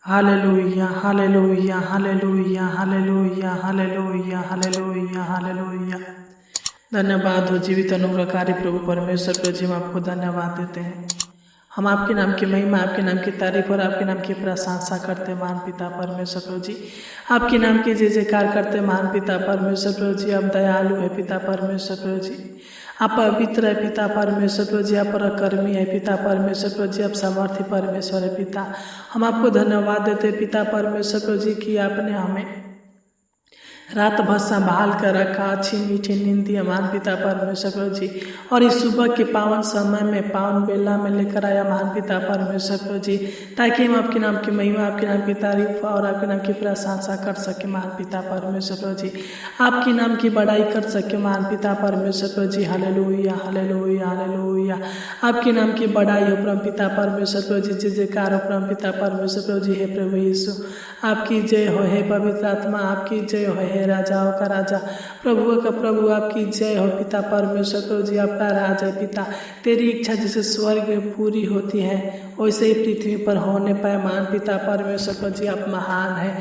Hallelujah hallelujah hallelujah hallelujah hallelujah hallelujah hallelujah. धन्यवाद हो जीवित अनुग्रहकारी प्रभु परमेश्वर प्रभु जी, हम आपको धन्यवाद देते हैं। हम आपके नाम की महिमा, आपके नाम की तारीफ और आपके नाम की प्रशंसा करते हैं महान पिता परमेश्वर प्रभु जी। आपके नाम की जय जयकार करते हैं महान पिता परमेश्वर प्रभु जी। आप दयालु है पिता परमेश्वर प्रभु जी, आप पवित्र है पिता परमेश्वर प्रभु जी, आप पराक्रमी है पिता परमेश्वर प्रभु जी, आप सामर्थ्य परमेश्वर है पिता। हम आपको धन्यवाद देते हैं पिता परमेश्वर प्रभु जी कि आपने हमें रात भर संभाल कर रखा, अच्छी मीठी नींद दी महान पिता परमेश्वर प्रभु जी, और इस सुबह के पावन समय में पावन बेला में लेकर आया महान पिता परमेश्वर प्रभु जी, ताकि हम आपके नाम की महिमा, आपके नाम की तारीफ और आपके नाम की प्रशंसा कर सके महान पिता परमेश्वर प्रभु जी, आपके नाम की बड़ाई कर सके महान पिता परमेश्वर प्रभु जी। Hallelujah hallelujah hallelujah. आपके नाम की बड़ाई हो परम पिता परमेश्वर प्रभु जी, जय जयकार हो परम पिता परमेश्वर प्रभु जी। हे प्रभु यीशु आपकी जय हो, हे पवित्र आत्मा आपकी जय हो, हे राजाओं का राजा प्रभुओं का प्रभु आपकी जय हो पिता परमेश्वर प्रभु जी। आपका राज है पिता, तेरी इच्छा जैसे स्वर्ग में पूरी होती है वैसे ही पृथ्वी पर होने पाए महान पिता परमेश्वर प्रभु जी। आप महान है,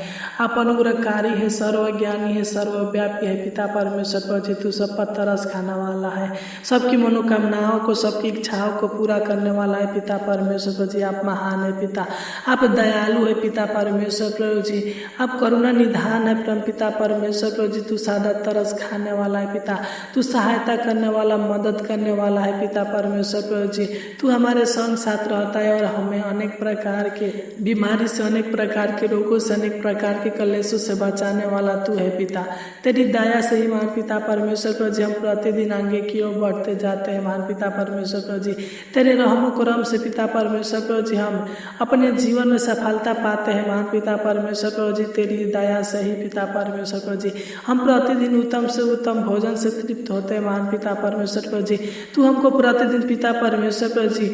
आप अनुग्रहकारी है, सर्वज्ञानी है, सर्वव्यापी है पिता परमेश्वर प्रभु जी। तू सब पर तरस खाने वाला है, सबकी मनोकामनाओं को, सबकी इच्छाओं को पूरा करने वाला है पिता परमेश्वर प्रभु जी। आप महान है पिता, आप दयालु है पिता परमेश्वर प्रभु जी, आप करुणा निधान है परम पिता परमेश्वर प्रभु जी। तू सादा तरस खाने वाला है पिता, तू सहायता करने वाला, मदद करने वाला है पिता परमेश्वर प्रभु जी। तू हमारे संग साथ रहता है और हमें अनेक प्रकार के बीमारी से, अनेक प्रकार के रोगों से, अनेक प्रकार के कलेशों से बचाने वाला तू है पिता। तेरी दया से ही महान पिता परमेश्वर प्रभु जी हम प्रतिदिन आगे की ओर बढ़ते जाते हैं महान पिता परमेश्वर प्रभु जी। तेरे रहमो करम से पिता परमेश्वर प्रभु जी हम अपने जीवन में सफलता पाते हैं महान पिता परमेश्वर प्रभु जी। तेरी दया से ही पिता परमेश्वर प्रभु जी हम प्रतिदिन उत्तम से उत्तम भोजन से तृप्त होते हैं महान पिता परमेश्वर प्रभु जी। तू हमको प्रतिदिन पिता परमेश्वर प्रभु जी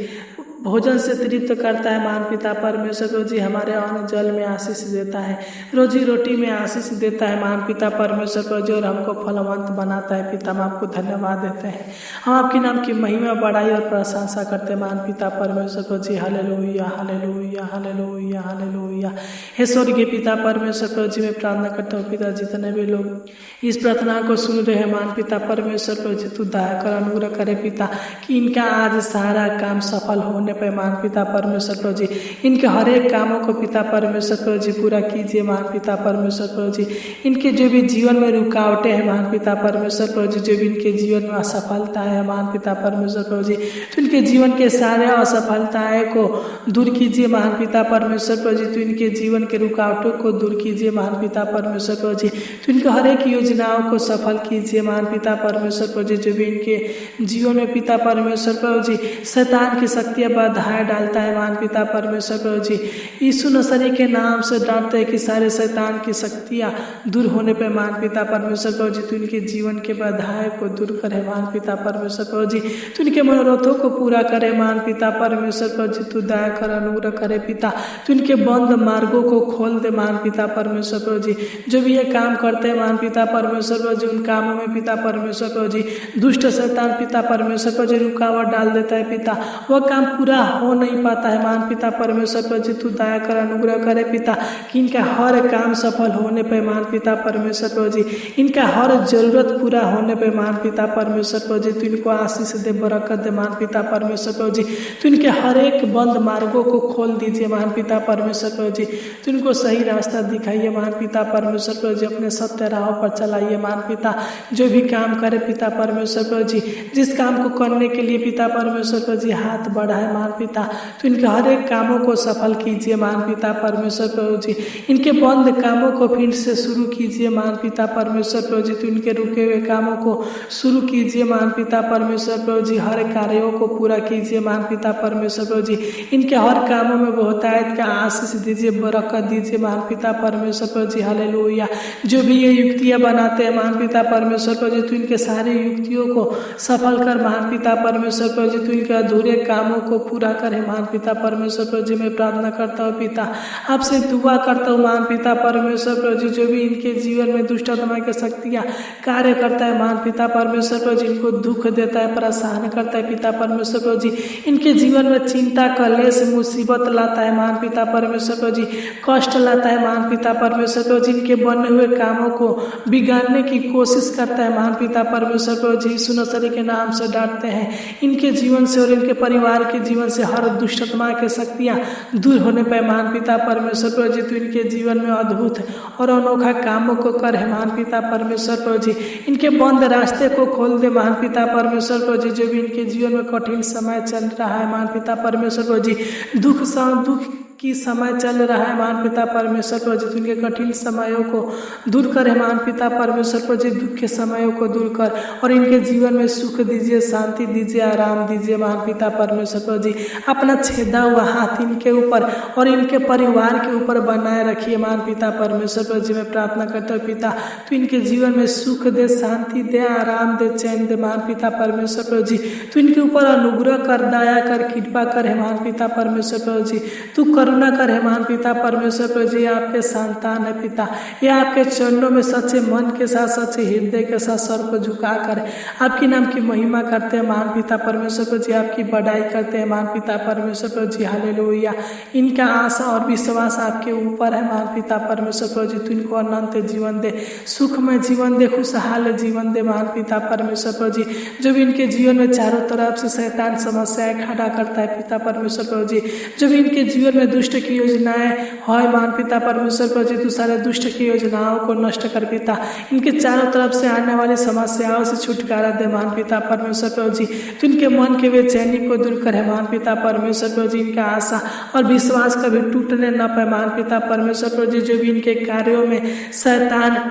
भोजन से तृप्त करता है महान पिता परमेश्वर प्रभु जी। हमारे अन्न जल में आशीष देता है, रोजी रोटी में आशीष देता है महान पिता परमेश्वर प्रभु जी, और हमको फलवंत बनाता है पिता। हम आपको धन्यवाद देते हैं, हम आपके नाम की महिमा, बड़ाई और प्रशंसा करते हैं महान पिता परमेश्वर प्रभु जी। Hallelujah hallelujah hallelujah hallelujah. हे स्वर्गीय पिता परमेश्वर प्रभु जी, मैं प्रार्थना करता हूँ पिता, जितने भी लोग इस प्रार्थना को सुन रहे हैं महान पिता परमेश्वर प्रभु जी, तू दया कर, अनुग्रह करे पिता, कि इनका आज सारा काम सफल होने पे महान पिता परमेश्वर प्रभु जी। इनके हर एक कामों को पिता परमेश्वर प्रभु जी पूरा कीजिए महान पिता परमेश्वर प्रभु जी। इनके जो भी जीवन में रुकावटें हैं महान पिता परमेश्वर प्रभु जी, जो भी इनके जीवन में असफलता है महान पिता परमेश्वर प्रभु जी, तो इनके जीवन के सारे असफलताएं को दूर कीजिए महान पिता परमेश्वर प्रभु जी। तो इनके जीवन के रुकावटों को दूर कीजिए महान पिता परमेश्वर प्रभु जी। तो इनके हर एक योजनाओं को सफल कीजिए महान पिता परमेश्वर प्रभु जी। जो भी इनके जीवन में पिता परमेश्वर प्रभु जी शैतान की शक्तियां बाधाएं डालता है महान पिता परमेश्वर प्रभु जी, यीशु नसरी के नाम से डांटते हैं कि सारे शैतान की शक्तियां दूर होने पे महान पिता परमेश्वर प्रभु जी। तो इनके जीवन के बाधाएं को दूर करे महान पिता परमेश्वर प्रभु जी। तो इनके मनोरथों को पूरा करे महान पिता परमेश्वर प्रभु जी। तू दया कर, अनुग्रह करे पिता, तो इनके बंद मार्गों को खोल दे महान पिता परमेश्वर प्रभु जी। जो भी ये काम करते हैं महान पिता परमेश्वर प्रभु जी, उन कामों में पिता परमेश्वर प्रभु जी दुष्ट शैतान पिता परमेश्वर प्रभु जी रुकावट डाल देता है पिता, वह काम पूरा हो नहीं पाता है महान पिता परमेश्वर प्रभु जी। तू दया कर, अनुग्रह करे पिता, कि इनका हर काम सफल होने पे महान पिता परमेश्वर प्रभु जी, इनका हर जरूरत पूरा होने पे महान पिता परमेश्वर प्रभु जी, तू इनको आशीष दे, बरकत दे महान पिता परमेश्वर प्रभु जी। तो इनके हर एक बंद मार्गों को खोल दीजिए महान पिता परमेश्वर प्रभु जी। तो इनको सही रास्ता दिखाइए महान पिता परमेश्वर प्रभु जी, अपने सत्य राहों पर चलाइए महान पिता। जो भी काम करे पिता परमेश्वर प्रभु जी, जिस काम को करने के लिए पिता परमेश्वर प्रभु जी हाथ बढ़ाए महान पिता, तो इनके हर एक कामों को सफल कीजिए महान पिता परमेश्वर प्रभु जी। इनके बंद कामों को फिर से शुरू कीजिए महान पिता परमेश्वर प्रभु जी। तो इनके रुके हुए कामों को शुरू कीजिए महान पिता परमेश्वर प्रभु जी। हर कार्यों को पूरा कीजिए महान पिता परमेश्वर प्रभु जी। इनके हर कामों में बहुतायत का आशीष दीजिए, बरकत दीजिए महान पिता परमेश्वर प्रभु जी। हालेलुया। जो भी ये युक्तियां बनाते हैं महान पिता परमेश्वर प्रभु जी, तो इनके सारे युक्तियों को सफल कर महान पिता परमेश्वर प्रभु जी। तो इनके अधूरे कामों को पूरा करे महान पिता परमेश्वर प्रभु जी। मैं प्रार्थना करता हूँ पिता, आपसे दुआ करता हूँ महान पिता परमेश्वर प्रभु जी, जो भी इनके जीवन में दुष्ट आत्मा की शक्तियाँ कार्य करता है महान पिता परमेश्वर प्रभु जी, इनको दुख देता है, परेशान करता है पिता परमेश्वर प्रभु जी, इनके जीवन में चिंता कलेश मुसीबत लाता है महान पिता परमेश्वर प्रभु जी, कष्ट लाता है महान पिता परमेश्वर प्रभु जी, इनके बने हुए कामों को बिगाड़ने की कोशिश करता है महान पिता परमेश्वर प्रभु जी। यीशु नसरी के नाम से डांटते हैं इनके जीवन से और इनके परिवार के जीवन से हर दुष्ट आत्मा की शक्तियाँ दूर होने पर महान पिता परमेश्वर प्रभु जी, तो इनके जीवन में अद्भुत और अनोखा कामों को कर है महान पिता परमेश्वर प्रभु जी, इनके बंद रास्ते को खोल दे महान पिता परमेश्वर प्रभु जी। जो भी इनके जीवन में कठिन समय चल रहा है महान पिता परमेश्वर प्रभु जी, दुख की समय चल रहा है महान पिता परमेश्वर प्रभु जी, इनके कठिन समयों को दूर करे महान पिता परमेश्वर प्रभु जी, दुख के समयों को दूर कर और इनके जीवन में सुख दीजिए, शांति दीजिए, आराम दीजिए महान पिता परमेश्वर प्रभु जी। अपना छेदा हुआ हाथ इनके ऊपर और इनके परिवार के ऊपर बनाए रखिए महान पिता परमेश्वर प्रभु जी। मैं प्रार्थना करता हूँ पिता, तो इनके जीवन में सुख दे, शांति दे, आराम दे, चैन दे महान पिता परमेश्वर प्रभु जी। तो इनके ऊपर अनुग्रह कर, दया कर, कृपा कर महान पिता परमेश्वर प्रभु जी। तू करुणा कर महान पिता परमेश्वर प्रभु जी। आपके संतान है पिता, ये आपके चरणों में सच्चे मन के साथ, सच्चे हृदय के साथ सर को झुका कर आपके नाम की महिमा करते हैं महान पिता परमेश्वर प्रभु जी, आपकी बढ़ाई करते हैं महान पिता परमेश्वर प्रभु जी। हालेलुया। इनका आशा और विश्वास आपके ऊपर है महान पिता परमेश्वर प्रभु जी। तू इनको अनंत जीवन दे, सुखमय जीवन दे, खुशहाल जीवन दे महान पिता परमेश्वर प्रभु जी। जो भी इनके जीवन में चारों तरफ से शैतान समस्याएं खड़ा करता है पिता परमेश्वर प्रभु जी, जो भी इनके जीवन में दुष्ट की योजनाएं है महान पिता परमेश्वर प्रभु जी, तू सारे दुष्ट की योजनाओं को नष्ट कर पिता। इनके चारों तरफ से आने वाली समस्याओं से छुटकारा दे महान पिता परमेश्वर प्रभु जी। तो इनके मन के बेचैनी को दूर करे महान पिता परमेश्वर प्रभु जी। इनका आशा और विश्वास कभी टूटने न पाए महान पिता परमेश्वर प्रभु जी। जो भी इनके कार्यों में शैतान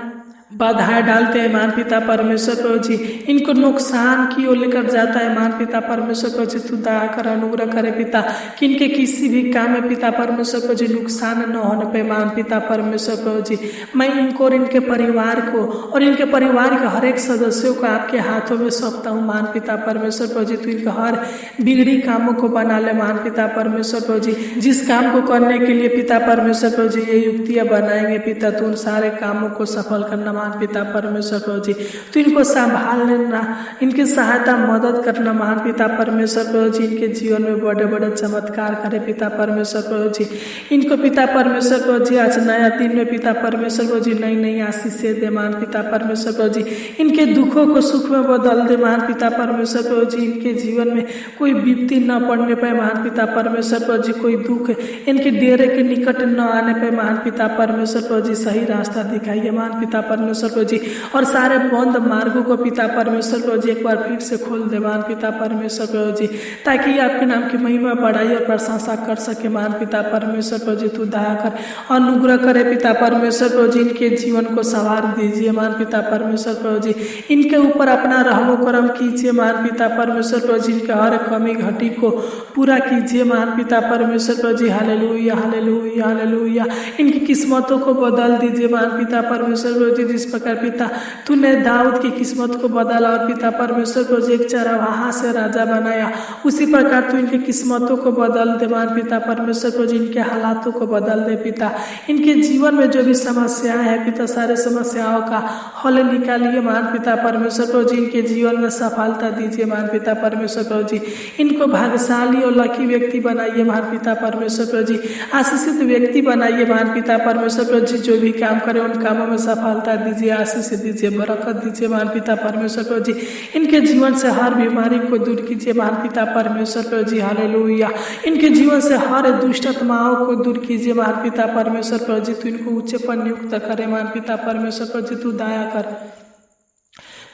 बाधाएं डालते हैं महान पिता परमेश्वर प्रभु जी, इनको नुकसान की ओर लेकर जाता है महान पिता परमेश्वर प्रभु जी। तू दया कर, अनुग्रह करे पिता, कि इनके किसी भी काम में पिता परमेश्वर प्रभु जी नुकसान न होने पे महान पिता परमेश्वर प्रभु जी। मैं इनको और इनके परिवार को और इनके परिवार के हर एक सदस्यों को आपके हाथों में सौंपता हूँ महान पिता परमेश्वर प्रभु जी। तू इनके हर बिगड़ी कामों को बना ले महान पिता परमेश्वर प्रभु जी। जिस काम को करने के लिए पिता परमेश्वर प्रभु जी ये युक्तियाँ बनाएंगे पिता, तू उन सारे कामों को सफल करना महान पिता परमेश्वर प्रभु जी। तो इनको संभाल लेना, इनकी सहायता मदद करना महान पिता परमेश्वर प्रभु जी। इनके जीवन में बड़े बड़े चमत्कार करे पिता परमेश्वर प्रभु जी। इनको पिता परमेश्वर प्रभु जी आज नया दिन में पिता परमेश्वर प्रभु जी नई नई आशीषें दे महान पिता परमेश्वर प्रभु जी। इनके दुखों को सुख में बदल दे महान पिता परमेश्वर प्रभु जी। इनके जीवन में कोई विपत्ति न पड़ने पाए महान पिता परमेश्वर प्रभु जी। कोई दुख इनके डेरे के निकट न आने पाए महान पिता परमेश्वर प्रभु जी। सही रास्ता दिखाइए महान पिता परमेश्वर प्रभु जी, और सारे बंद मार्गों को पिता परमेश्वर प्रभु जी एक बार फिर से खोल दे महान पिता परमेश्वर प्रभु जी, ताकि आपके नाम की महिमा बढ़ाई और प्रशंसा कर सके महान पिता परमेश्वर प्रभु जी। तू दया कर, अनुग्रह करे पिता परमेश्वर प्रभु जी। इनके जीवन को संवार दीजिए महान पिता परमेश्वर प्रभु जी। इनके ऊपर अपना रहमो करम कीजिए महान पिता परमेश्वर प्रभु जी। इनके हर कमी घटी को पूरा कीजिए महान पिता परमेश्वर प्रभु जी। Hallelujah hallelujah hallelujah. इनकी किस्मतों को बदल दीजिए महान पिता परमेश्वर प्रभु जी। जिस प्रकार पिता तूने दाऊद की किस्मत को बदला और पिता परमेश्वर को एक चरवाहा से राजा बनाया, उसी प्रकार तू इनकी किस्मतों को बदल दे महान पिता परमेश्वर को। इनके हालातों को बदल दे पिता। इनके जीवन में जो भी समस्याएं हैं पिता, सारे समस्याओं का हल निकालिए महान पिता परमेश्वर प्रभु जी। इनके जीवन में सफलता दीजिए महान पिता परमेश्वर प्रभु जी। इनको भाग्यशाली और लकी व्यक्ति बनाइए महान पिता परमेश्वर प्रभु जी। आशीषित व्यक्ति बनाइए महान पिता परमेश्वर प्रभु जी। जो भी काम करे उन कामों में सफलता दीजिए, आशीष दीजिए, बरकत दीजिए महान पिता परमेश्वर प्रभु जी। इनके जीवन से हर बीमारी को दूर कीजिए महान पिता परमेश्वर प्रभु जी। हालेलुया। इनके जीवन से हर दुष्ट आत्माओं को दूर कीजिए महान पिता परमेश्वर प्रभु जी। तू इनको ऊंचे पर नियुक्त करे महान पिता परमेश्वर प्रभु जी। तू दया कर,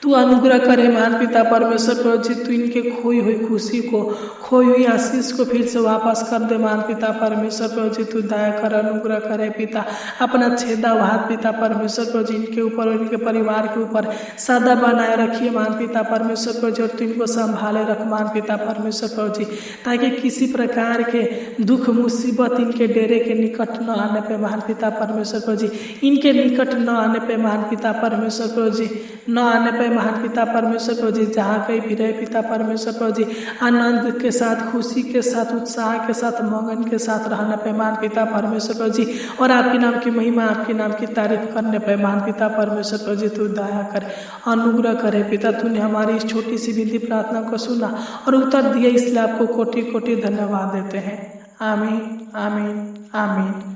तू अनुग्रह करे महान पिता परमेश्वर प्रभु जी। तू इनके खोई हुई खुशी को, खोई हुई आशीष को फिर से वापस कर दे महान पिता परमेश्वर प्रभु जी। तू दया कर, अनुग्रह करे पिता। अपना छेदा हाथ पिता परमेश्वर प्रभु जी इनके ऊपर और इनके परिवार के ऊपर सदा बनाए रखिए महान पिता परमेश्वर प्रभु जी। और तू इनको संभाले रख महान पिता परमेश्वर प्रभु जी, ताकि किसी प्रकार के दुख मुसीबत इनके डेरे के निकट न आने पे महान पिता परमेश्वर प्रभु जी। इनके निकट न आने पे महान पिता परमेश्वर प्रभु जी, न आने पे पे महान पिता परमेश्वर प्रभु जी, जहाँ कहीं भी रहे पिता परमेश्वर प्रभु जी, आनंद के साथ, खुशी के साथ, उत्साह के साथ, मगन के साथ रहने पे महान पिता परमेश्वर प्रभु जी, और आपके नाम की महिमा, आपके नाम की तारीफ करने पे महान पिता परमेश्वर प्रभु जी, तू दया करे, अनुग्रह करे पिता। तूने हमारी इस छोटी सी विनती प्रार्थना को सुना और उत्तर दिया, इसलिए आपको कोटि कोटि धन्यवाद देते हैं। आमीन, आमीन, आमीन।